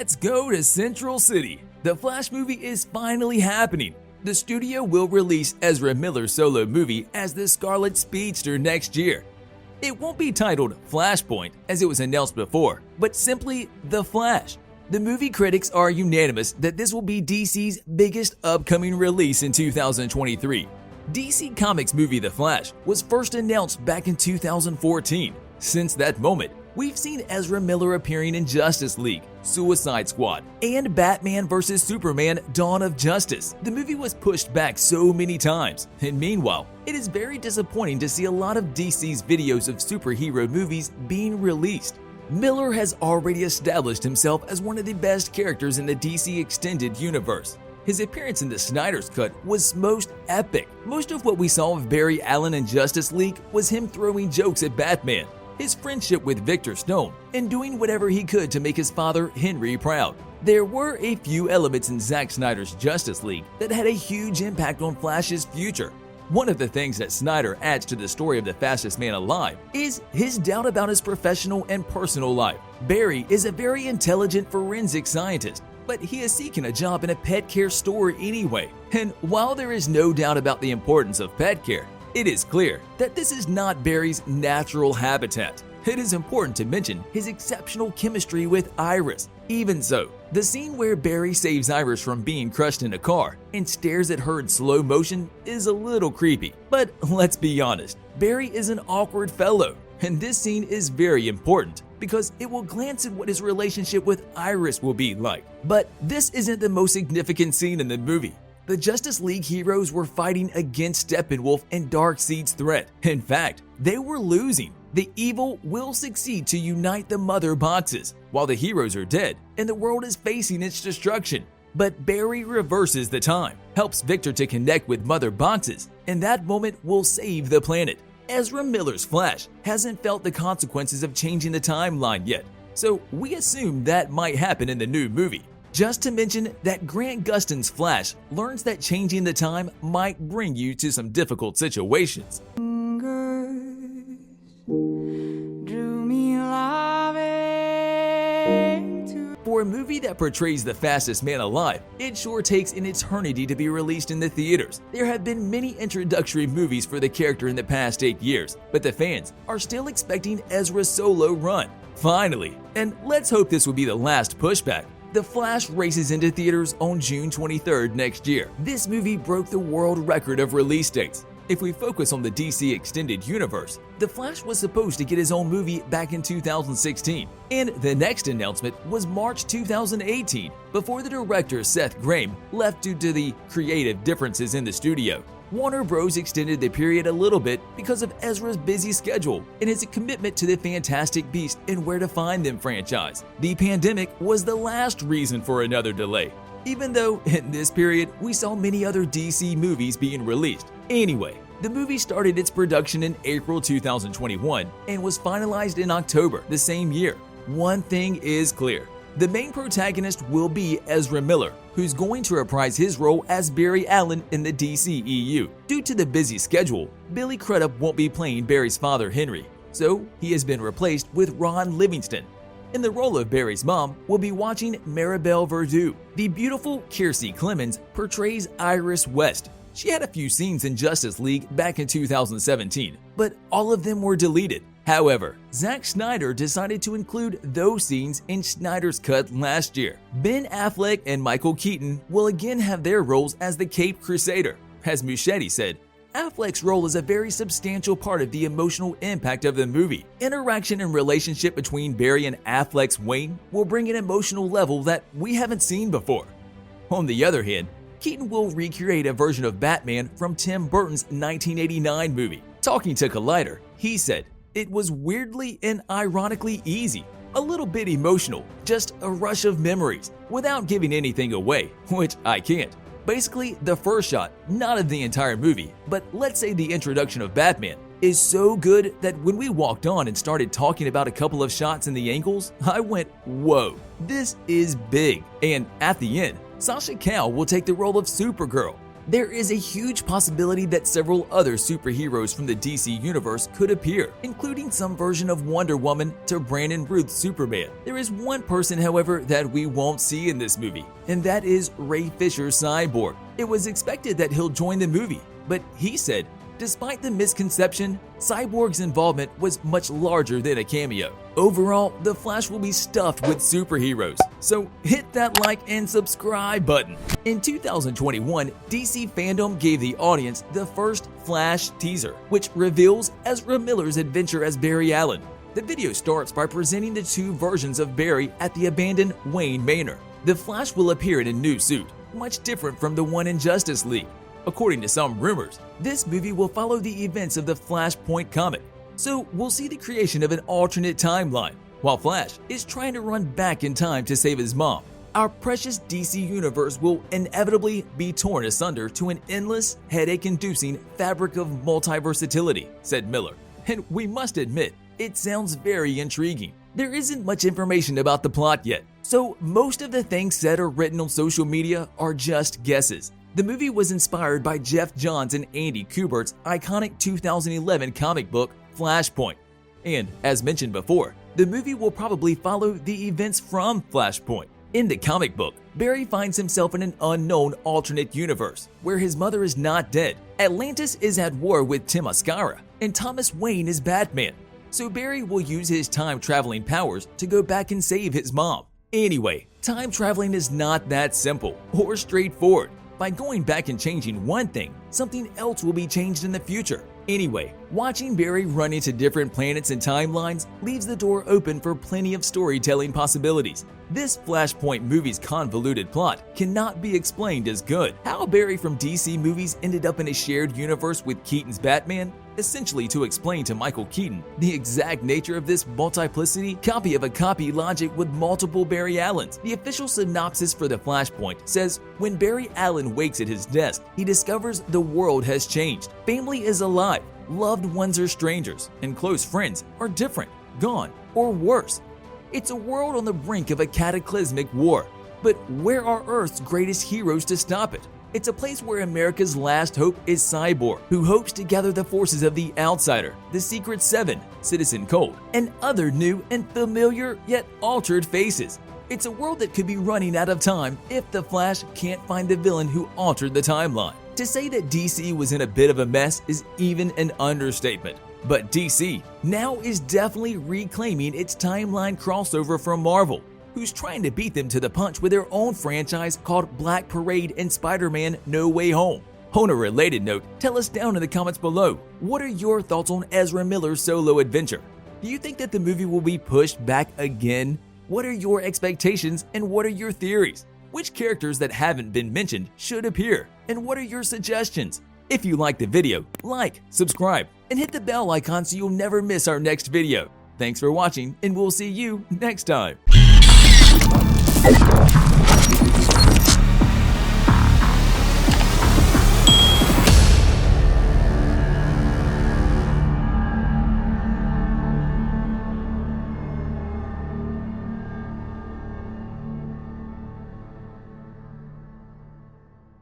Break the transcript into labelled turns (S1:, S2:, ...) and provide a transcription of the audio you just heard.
S1: Let's go to Central City. The Flash movie is finally happening. The studio will release Ezra Miller's solo movie as the Scarlet Speedster next year. It won't be titled Flashpoint as it was announced before, but simply The Flash. The movie critics are unanimous that this will be DC's biggest upcoming release in 2023. DC Comics movie The Flash was first announced back in 2014. Since that moment, we've seen Ezra Miller appearing in Justice League, Suicide Squad, and Batman vs. Superman: Dawn of Justice. The movie was pushed back so many times, and meanwhile, it is very disappointing to see a lot of DC's videos of superhero movies being released. Miller has already established himself as one of the best characters in the DC Extended Universe. His appearance in the Snyder's Cut was most epic. Most of what we saw of Barry Allen in Justice League was him throwing jokes at Batman, his friendship with Victor Stone, and doing whatever he could to make his father Henry proud. There were a few elements in Zack Snyder's Justice League that had a huge impact on Flash's future. One of the things that Snyder adds to the story of the fastest man alive is his doubt about his professional and personal life. Barry is a very intelligent forensic scientist, but he is seeking a job in a pet care store anyway. And while there is no doubt about the importance of pet care, it is clear that this is not Barry's natural habitat. It is important to mention his exceptional chemistry with Iris. Even so, the scene where Barry saves Iris from being crushed in a car and stares at her in slow motion is a little creepy. But let's be honest, Barry is an awkward fellow, and this scene is very important because it will glance at what his relationship with Iris will be like. But this isn't the most significant scene in the movie. The Justice League heroes were fighting against Steppenwolf and Darkseid's threat. In fact, they were losing. The evil will succeed to unite the Mother Boxes, while the heroes are dead and the world is facing its destruction. But Barry reverses the time, helps Victor to connect with Mother Boxes, and that moment will save the planet. Ezra Miller's Flash hasn't felt the consequences of changing the timeline yet, so we assume that might happen in the new movie. Just to mention that Grant Gustin's Flash learns that changing the time might bring you to some difficult situations. For a movie that portrays the fastest man alive, it sure takes an eternity to be released in the theaters. There have been many introductory movies for the character in the past 8 years, but the fans are still expecting Ezra's solo run. Finally, and let's hope this will be the last pushback, The Flash races into theaters on June 23rd next year. This movie broke the world record of release dates. If we focus on the DC Extended Universe, The Flash was supposed to get his own movie back in 2016, and the next announcement was March 2018, before the director Seth Graham left due to the creative differences in the studio. Warner Bros. Extended the period a little bit because of Ezra's busy schedule and his commitment to the Fantastic Beasts and Where to Find Them franchise. The pandemic was the last reason for another delay, even though in this period we saw many other DC movies being released. Anyway, the movie started its production in April 2021 and was finalized in October the same year. One thing is clear. The main protagonist will be Ezra Miller, who's going to reprise his role as Barry Allen in the DCEU. Due to the busy schedule, Billy Crudup won't be playing Barry's father Henry, so he has been replaced with Ron Livingston. In the role of Barry's mom, we'll be watching Maribel Verdú. The beautiful Kiersey Clemons portrays Iris West. She had a few scenes in Justice League back in 2017, but all of them were deleted. However, Zack Snyder decided to include those scenes in Snyder's Cut last year. Ben Affleck and Michael Keaton will again have their roles as the Caped Crusader. As Muschietti said, Affleck's role is a very substantial part of the emotional impact of the movie. Interaction and relationship between Barry and Affleck's Wayne will bring an emotional level that we haven't seen before. On the other hand, Keaton will recreate a version of Batman from Tim Burton's 1989 movie. Talking to Collider, he said, "It was weirdly and ironically easy, a little bit emotional, just a rush of memories, without giving anything away, which I can't. Basically, the first shot, not of the entire movie, but let's say the introduction of Batman, is so good that when we walked on and started talking about a couple of shots in the angles, I went, whoa, this is big." And at the end, Sasha Calle will take the role of Supergirl. There is a huge possibility that several other superheroes from the DC universe could appear, including some version of Wonder Woman to Brandon Routh's Superman. There is one person, however, that we won't see in this movie, and that is Ray Fisher's Cyborg. It was expected that he'll join the movie, but he said, despite the misconception, Cyborg's involvement was much larger than a cameo. Overall, The Flash will be stuffed with superheroes, so hit that like and subscribe button. In 2021, DC Fandom gave the audience the first Flash teaser, which reveals Ezra Miller's adventure as Barry Allen. The video starts by presenting the two versions of Barry at the abandoned Wayne Manor. The Flash will appear in a new suit, much different from the one in Justice League. According to some rumors, this movie will follow the events of the Flashpoint comic, so we'll see the creation of an alternate timeline, while Flash is trying to run back in time to save his mom. Our precious DC universe will inevitably be torn asunder to an endless, headache-inducing fabric of multiversatility, said Miller, and we must admit, it sounds very intriguing. There isn't much information about the plot yet, so most of the things said or written on social media are just guesses. The movie was inspired by Geoff Johns and Andy Kubert's iconic 2011 comic book, Flashpoint. And, as mentioned before, the movie will probably follow the events from Flashpoint. In the comic book, Barry finds himself in an unknown alternate universe, where his mother is not dead, Atlantis is at war with Themyscira, and Thomas Wayne is Batman. So Barry will use his time-traveling powers to go back and save his mom. Anyway, time traveling is not that simple or straightforward. By going back and changing one thing, something else will be changed in the future. Anyway, watching Barry run into different planets and timelines leaves the door open for plenty of storytelling possibilities. This Flashpoint movie's convoluted plot cannot be explained as good. How Barry from DC movies ended up in a shared universe with Keaton's Batman? Essentially to explain to Michael Keaton the exact nature of this multiplicity copy of a copy logic with multiple Barry Allens. The official synopsis for the Flashpoint says, when Barry Allen wakes at his desk, he discovers the world has changed. Family is alive, loved ones are strangers, and close friends are different, gone, or worse. It's a world on the brink of a cataclysmic war. But where are Earth's greatest heroes to stop it? It's a place where America's last hope is Cyborg, who hopes to gather the forces of the Outsider, the Secret Seven, Citizen Cold, and other new and familiar yet altered faces. It's a world that could be running out of time if the Flash can't find the villain who altered the timeline. To say that DC was in a bit of a mess is even an understatement. But DC now is definitely reclaiming its timeline crossover from Marvel, who's trying to beat them to the punch with their own franchise called Black Parade and Spider-Man No Way Home. On a related note, tell us down in the comments below, what are your thoughts on Ezra Miller's solo adventure? Do you think that the movie will be pushed back again? What are your expectations and what are your theories? Which characters that haven't been mentioned should appear? And what are your suggestions? If you liked the video, like, subscribe, and hit the bell icon so you'll never miss our next video. Thanks for watching, and we'll see you next time.